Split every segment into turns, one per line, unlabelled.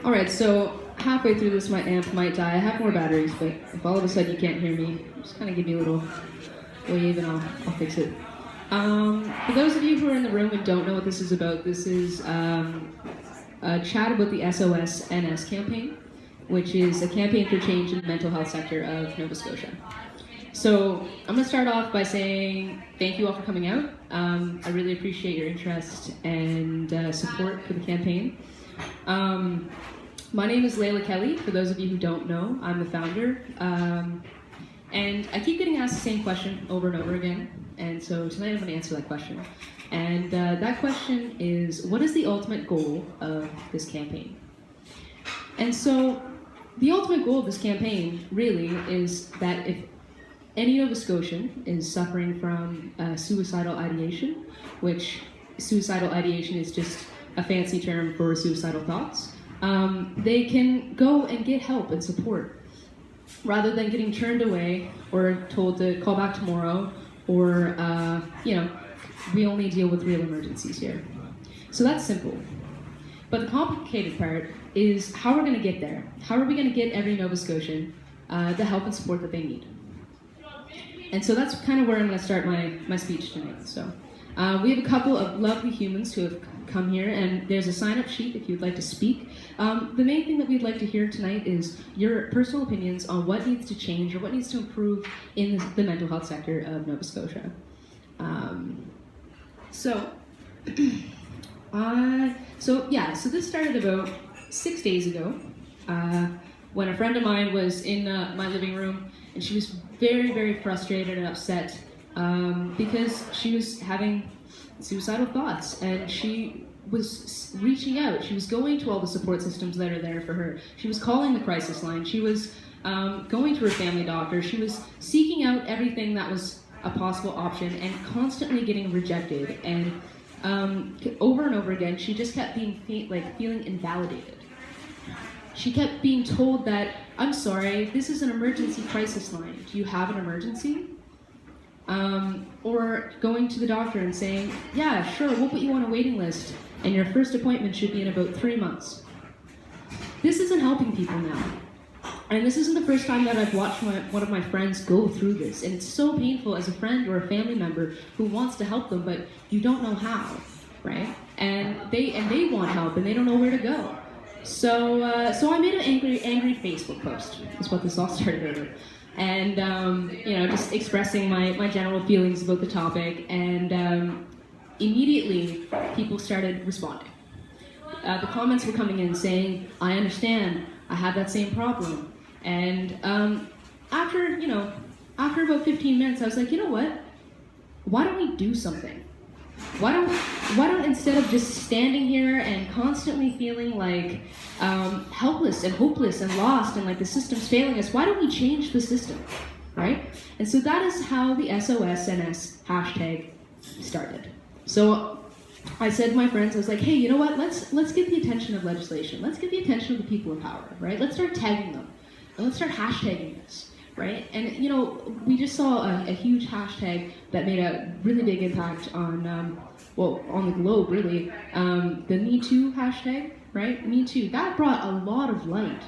Alright, so halfway through this, my amp might die. I have more batteries, but if all of a sudden you can't hear me, just kind of give me a little wave and I'll fix it. For those of you who are in the room and don't know what this is about, this is a chat about the SOSNS campaign, which is a campaign for change in the mental health sector of Nova Scotia. So I'm going to start off by saying thank you all for coming out. I really appreciate your interest and support for the campaign. My name is Layla Kelly. For those of you who don't know, I'm the founder. And I keep getting asked the same question over and over again. And so tonight I'm going to answer that question. And that question is, what is the ultimate goal of this campaign? And so the ultimate goal of this campaign really is that if any Nova Scotian is suffering from suicidal ideation, which suicidal ideation is just a fancy term for suicidal thoughts, they can go and get help and support rather than getting turned away or told to call back tomorrow or, we only deal with real emergencies here. So that's simple. But the complicated part is how we're going to get there. How are we going to get every Nova Scotian the help and support that they need? And so that's kind of where I'm going to start my speech tonight. So we have a couple of lovely humans who have come here, and there's a sign-up sheet if you'd like to speak. The main thing that we'd like to hear tonight is your personal opinions on what needs to change or what needs to improve in the mental health sector of Nova Scotia. So this started about 6 days ago when a friend of mine was in my living room, and she was very, very frustrated and upset because she was having suicidal thoughts, and she was reaching out. She was going to all the support systems that are there for her. She was calling the crisis line. She was going to her family doctor. She was seeking out everything that was a possible option and constantly getting rejected. And over and over again, she just kept being feeling invalidated. She kept being told that, I'm sorry, this is an emergency crisis line. Do you have an emergency? Or going to the doctor and saying, yeah, sure, we'll put you on a waiting list, and your first appointment should be in about 3 months. This isn't helping people now. And this isn't the first time that I've watched one of my friends go through this, and it's so painful as a friend or a family member who wants to help them, but you don't know how, right? And they want help, and they don't know where to go. So I made an angry Facebook post. Is what this all started over. And just expressing my general feelings about the topic, and immediately people started responding. The comments were coming in saying, I understand, I have that same problem. And after about 15 minutes, I was like, you know what? Why don't we do something? Why don't instead of just standing here and constantly feeling like helpless and hopeless and lost and like the system's failing us, why don't we change the system, right? And so that is how the SOSNS hashtag started. So I said to my friends, I was like, hey, you know what? Let's get the attention of legislation. Let's get the attention of the people in power, right? Let's start tagging them, and let's start hashtagging this. Right? And we just saw a huge hashtag that made a really big impact on the globe, really. The Me Too hashtag, right? Me Too. That brought a lot of light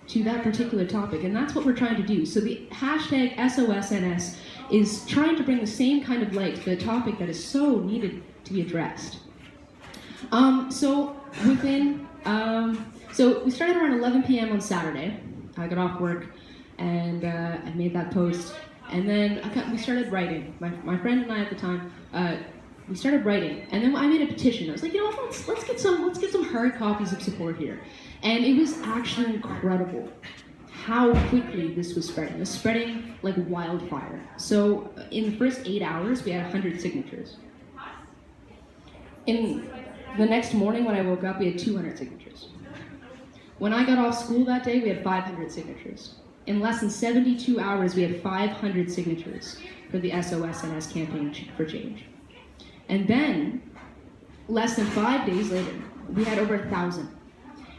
to that particular topic, and that's what we're trying to do. So the hashtag SOSNS is trying to bring the same kind of light to the topic that is so needed to be addressed. So we started around 11 p.m. on Saturday. I got off work, and I made that post, and then we started writing. My friend and I at the time, we started writing, and then I made a petition. I was like, you know what, let's get some hard copies of support here. And it was actually incredible how quickly this was spreading. It was spreading like wildfire. So in the first 8 hours, we had 100 signatures. In the next morning when I woke up, we had 200 signatures. When I got off school that day, we had 500 signatures. In less than 72 hours, we had 500 signatures for the SOSNS campaign for change. And then, less than 5 days later, we had over 1,000.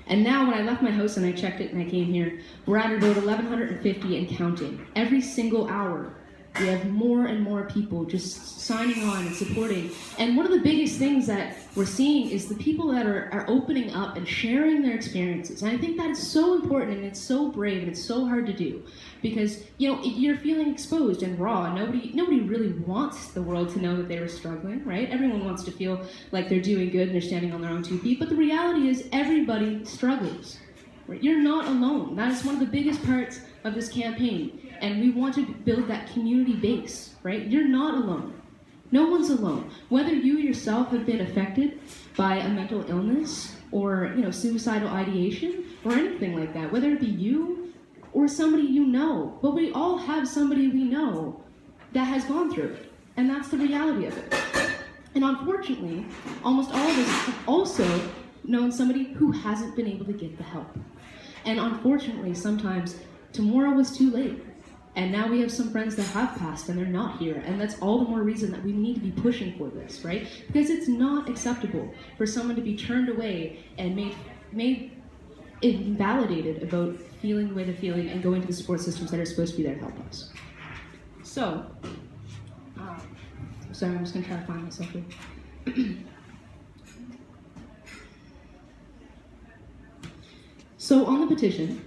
And now, when I left my house and I checked it and I came here, we're at about 1,150 and counting. Every single hour, We have more and more people just signing on and supporting. And one of the biggest things that we're seeing is the people that are opening up and sharing their experiences. And I think that is so important, and it's so brave, and it's so hard to do. Because, you're feeling exposed and raw. Nobody really wants the world to know that they were struggling, right? Everyone wants to feel like they're doing good and they're standing on their own 2 feet. But the reality is everybody struggles. Right? You're not alone. That is one of the biggest parts of this campaign. And we want to build that community base, right? You're not alone. No one's alone. Whether you yourself have been affected by a mental illness or, suicidal ideation or anything like that, whether it be you or somebody you know, but we all have somebody we know that has gone through it. And that's the reality of it. And unfortunately, almost all of us have also known somebody who hasn't been able to get the help. And unfortunately, sometimes tomorrow was too late. And now we have some friends that have passed and they're not here. And that's all the more reason that we need to be pushing for this, right? Because it's not acceptable for someone to be turned away and made invalidated about feeling the way they're feeling and going to the support systems that are supposed to be there to help us. So, sorry, I'm just gonna try to find myself here. So on the petition,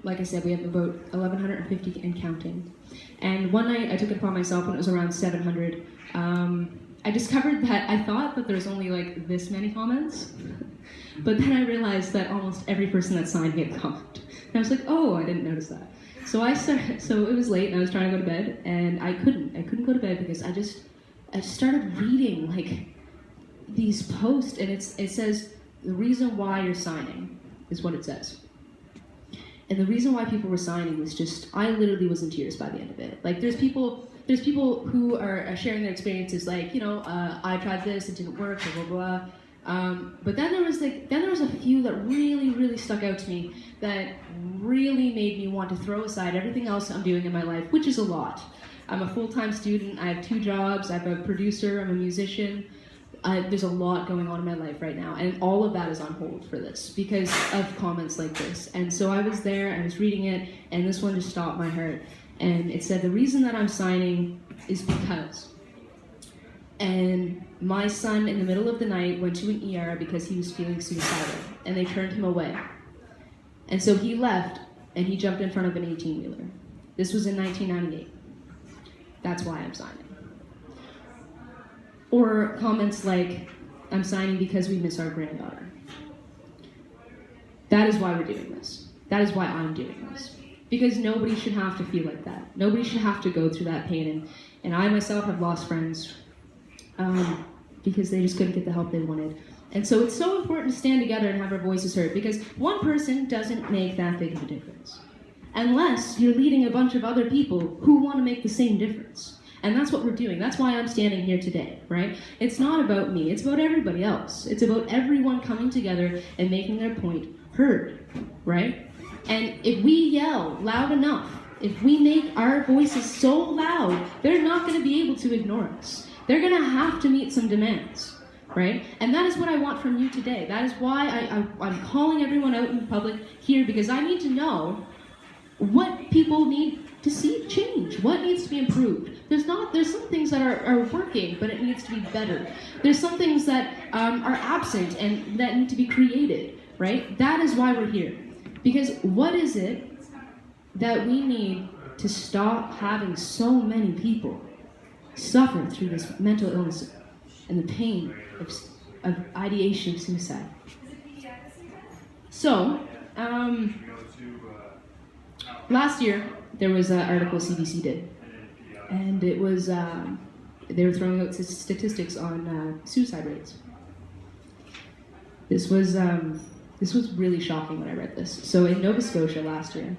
like I said, we have about 1,150 and counting. And one night I took it upon myself when it was around 700. I discovered that I thought that there's only like this many comments, but then I realized that almost every person that signed me had commented. And I was like, oh, I didn't notice that. So it was late and I was trying to go to bed and I couldn't go to bed because I started reading like these posts and it says, the reason why you're signing is what it says. And the reason why people were signing was just, I literally was in tears by the end of it. Like there's people who are sharing their experiences like, I tried this, it didn't work, blah, blah, blah. But then there was a few that really, really stuck out to me that really made me want to throw aside everything else I'm doing in my life, which is a lot. I'm a full-time student, I have 2 jobs, I'm a producer, I'm a musician. There's a lot going on in my life right now, and all of that is on hold for this because of comments like this. And so I was there, I was reading it, and this one just stopped my heart. And it said, the reason that I'm signing is because. And my son, in the middle of the night, went to an ER because he was feeling suicidal, and they turned him away. And so he left, and he jumped in front of an 18-wheeler. This was in 1998. That's why I'm signing. Or comments like, I'm signing because we miss our granddaughter. That is why we're doing this. That is why I'm doing this. Because nobody should have to feel like that. Nobody should have to go through that pain. And I myself have lost friends because they just couldn't get the help they wanted. And so it's so important to stand together and have our voices heard because one person doesn't make that big of a difference. Unless you're leading a bunch of other people who want to make the same difference. And that's what we're doing. That's why I'm standing here today, right? It's not about me. It's about everybody else. It's about everyone coming together and making their point heard, right? And if we yell loud enough, if we make our voices so loud, they're not going to be able to ignore us. They're going to have to meet some demands, right? And that is what I want from you today. That is why I'm calling everyone out in public here because I need to know what people need to see change. What needs to be improved? There's some things that are working, but it needs to be better. There's some things that are absent and that need to be created, right? That is why we're here. Because what is it that we need to stop having so many people suffer through this mental illness and the pain of ideation of suicide? So, last year, there was an article CBC did, and it was, they were throwing out statistics on suicide rates. This was really shocking when I read this. So in Nova Scotia last year,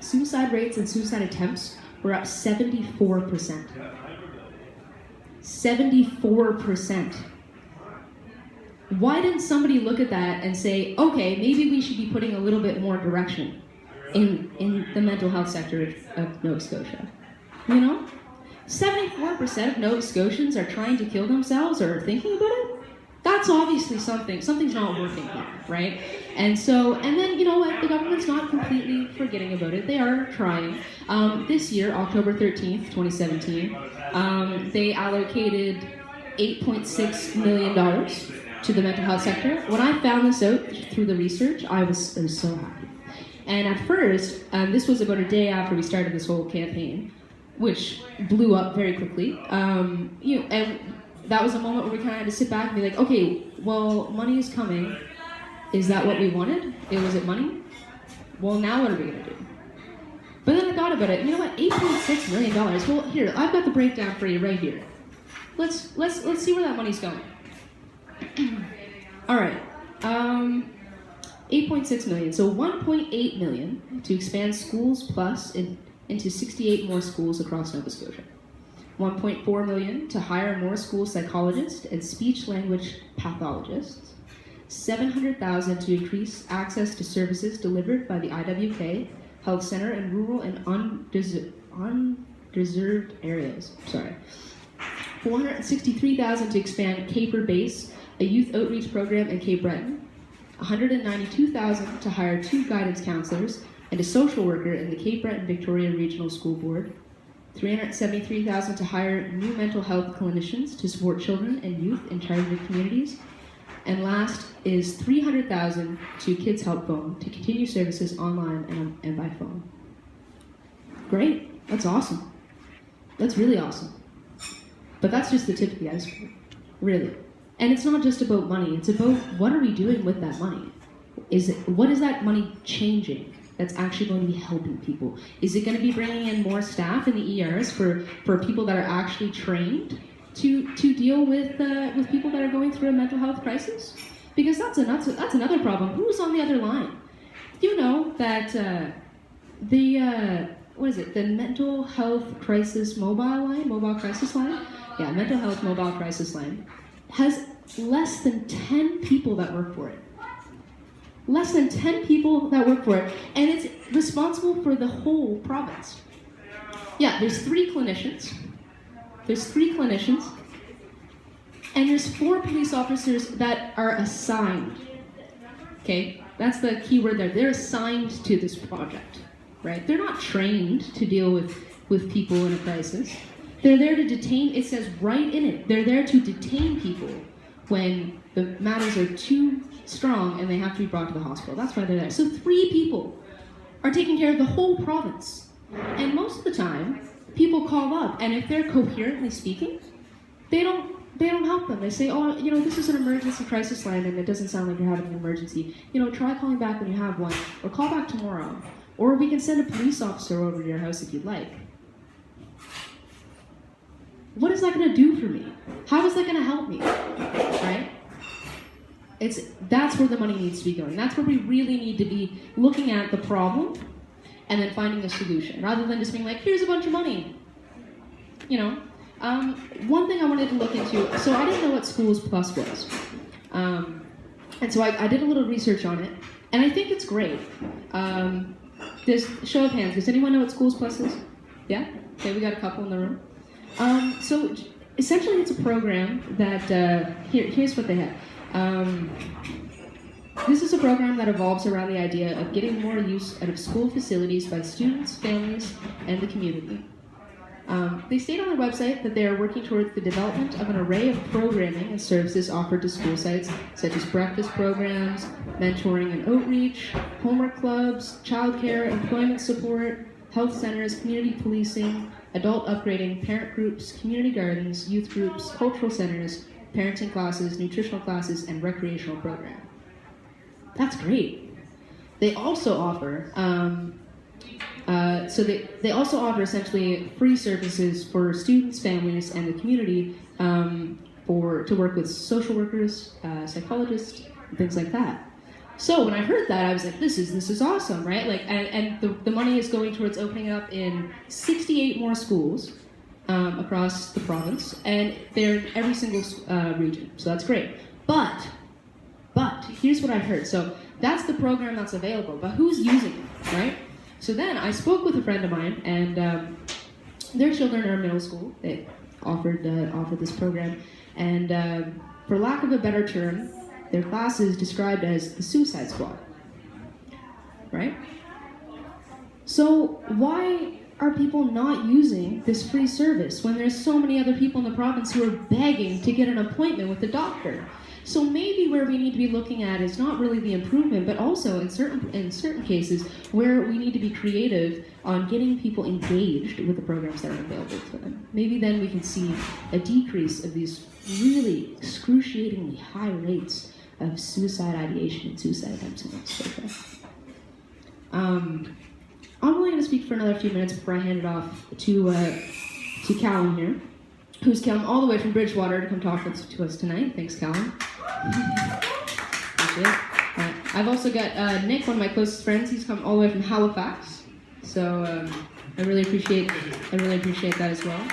suicide rates and suicide attempts were up 74%. 74%. Why didn't somebody look at that and say, okay, maybe we should be putting a little bit more direction in the mental health sector of Nova Scotia? 74% of Nova Scotians are trying to kill themselves or are thinking about it? That's obviously something's not working here, right? And then, you know what, the government's not completely forgetting about it. They are trying. This year, October 13th, 2017, they allocated $8.6 million to the mental health sector. When I found this out through the research, I was so happy. And at first, this was about a day after we started this whole campaign, which blew up very quickly. And that was a moment where we kind of had to sit back and be like, okay, well, money is coming. Is that what we wanted? Was it money? Well, now what are we gonna do? But then I thought about it. You know what? $8.6 million. Well, here, I've got the breakdown for you right here. Let's see where that money's going. All right. 8.6 million. So 1.8 million to expand Schools Plus into 68 more schools across Nova Scotia. 1.4 million to hire more school psychologists and speech-language pathologists. 700,000 to increase access to services delivered by the IWK Health Center in rural and undeserved areas. 463,000 to expand Caper Base, a youth outreach program in Cape Breton. 192,000 to hire 2 guidance counselors and a social worker in the Cape Breton Victoria Regional School Board. 373,000 to hire new mental health clinicians to support children and youth in targeted communities. And last is 300,000 to Kids Help Phone to continue services online and by phone. Great, that's awesome. That's really awesome. But that's just the tip of the iceberg, really. And it's not just about money, it's about what are we doing with that money? What is that money changing that's actually going to be helping people? Is it going to be bringing in more staff in the ERs for people that are actually trained to deal with people that are going through a mental health crisis? Because that's another problem. Who's on the other line? You know that the mental health crisis mobile crisis line? Yeah, mental health mobile crisis line has less than 10 people that work for it. Less than 10 people that work for it, and it's responsible for the whole province. Yeah, there's 3 clinicians. And there's 4 police officers that are assigned. Okay, that's the key word there. They're assigned to this project, right? They're not trained to deal with people in a crisis. They're there to detain, it says right in it, they're there to detain people when the matters are too strong and they have to be brought to the hospital. That's why they're there. So 3 people are taking care of the whole province. And most of the time, people call up, and if they're coherently speaking, they don't help them. They say, oh, you know, this is an emergency crisis line and it doesn't sound like you're having an emergency. You know, try calling back when you have one, or call back tomorrow. Or we can send a police officer over to your house if you'd like. What is that going to do for me? How is that going to help me? Right? That's where the money needs to be going. That's where we really need to be looking at the problem and then finding a solution, rather than just being like, here's a bunch of money. You know? One thing I wanted to look into, so I didn't know what Schools Plus was. And so I did a little research on it, and I think it's great. There's show of hands, does anyone know what Schools Plus is? Yeah? Okay, we got a couple in the room. So essentially it's a program that, here's what they have. This is a program that evolves around the idea of getting more use out of school facilities by students, families, and the community. They state on their website that they are working towards the development of an array of programming and services offered to school sites, such as breakfast programs, mentoring and outreach, homework clubs, childcare, employment support, health centers, community policing, adult upgrading, parent groups, community gardens, youth groups, cultural centers, parenting classes, nutritional classes, and recreational program. That's great. They also offer, they also offer essentially free services for students, families, and the community to work with social workers, psychologists, and things like that. So when I heard that, I was like, this is awesome, right? Like, and the money is going towards opening up in 68 more schools across the province, and they're in every single region. So that's great. But here's what I heard. So that's the program that's available, but who's using it, right? So then I spoke with a friend of mine, and their children are in middle school. They offered this program, and for lack of a better term, their class is described as the suicide squad, right? So why are people not using this free service when there's so many other people in the province who are begging to get an appointment with the doctor? So maybe where we need to be looking at is not really the improvement, but also in certain cases where we need to be creative on getting people engaged with the programs that are available to them. Maybe then we can see a decrease of these really excruciatingly high rates of suicide ideation and suicide attempts in this process. I'm only going to speak for another few minutes before I hand it off to Callum here, who's come all the way from Bridgewater to come talk to us tonight. Thanks, Callum. I've also got Nick, one of my closest friends. He's come all the way from Halifax, so I really appreciate that as well.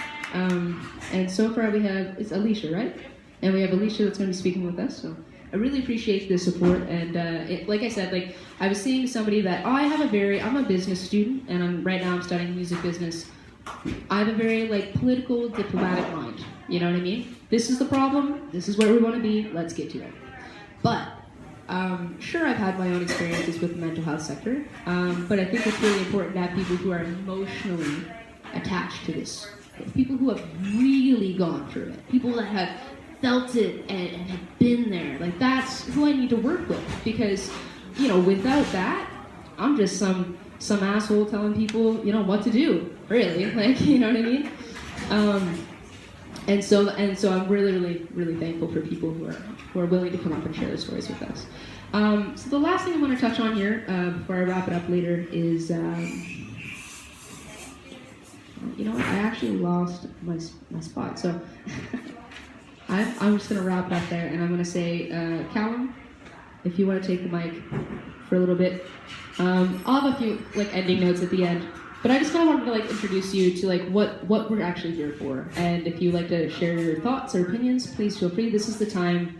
And so far we have, it's Alicia, right? And we have Alicia that's going to be speaking with us. So I really appreciate the support. And like I said, I was seeing somebody that I'm a business student, and right now I'm studying music business. I have a very political, diplomatic mind. You know what I mean? This is the problem. This is where we want to be. Let's get to it. But sure, I've had my own experiences with the mental health sector. But I think it's really important to have people who are emotionally attached to this. People who have really gone through it. People that have felt it and have been there. That's who I need to work with. Because, without that, I'm just some asshole telling people, what to do, really, you know what I mean? And so I'm really, really, really thankful for people who are willing to come up and share their stories with us. So the last thing I want to touch on here, before I wrap it up later, is, I actually lost my spot, so I'm just going to wrap it up there, and I'm going to say, Callum, if you want to take the mic for a little bit. I'll have a few ending notes at the end, but I just kind of wanted to introduce you to what we're actually here for. And if you'd like to share your thoughts or opinions, please feel free. This is the time.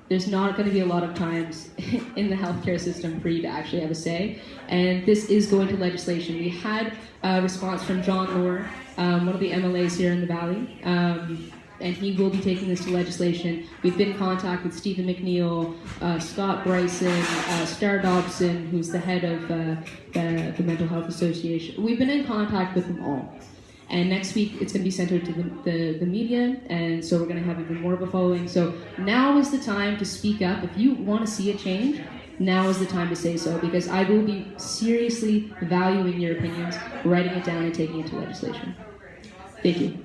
There's not going to be a lot of times in the healthcare system for you to actually have a say, and this is going to legislation. We had a response from John Lohr, one of the MLAs here in the Valley, and he will be taking this to legislation. We've been in contact with Stephen McNeil, Scott Bryson, Star Dobson, who's the head of the Mental Health Association. We've been in contact with them all. And next week, it's going to be sent out to the media, and so we're going to have even more of a following. So now is the time to speak up. If you want to see a change, now is the time to say so, because I will be seriously valuing your opinions, writing it down, and taking it to legislation. Thank you.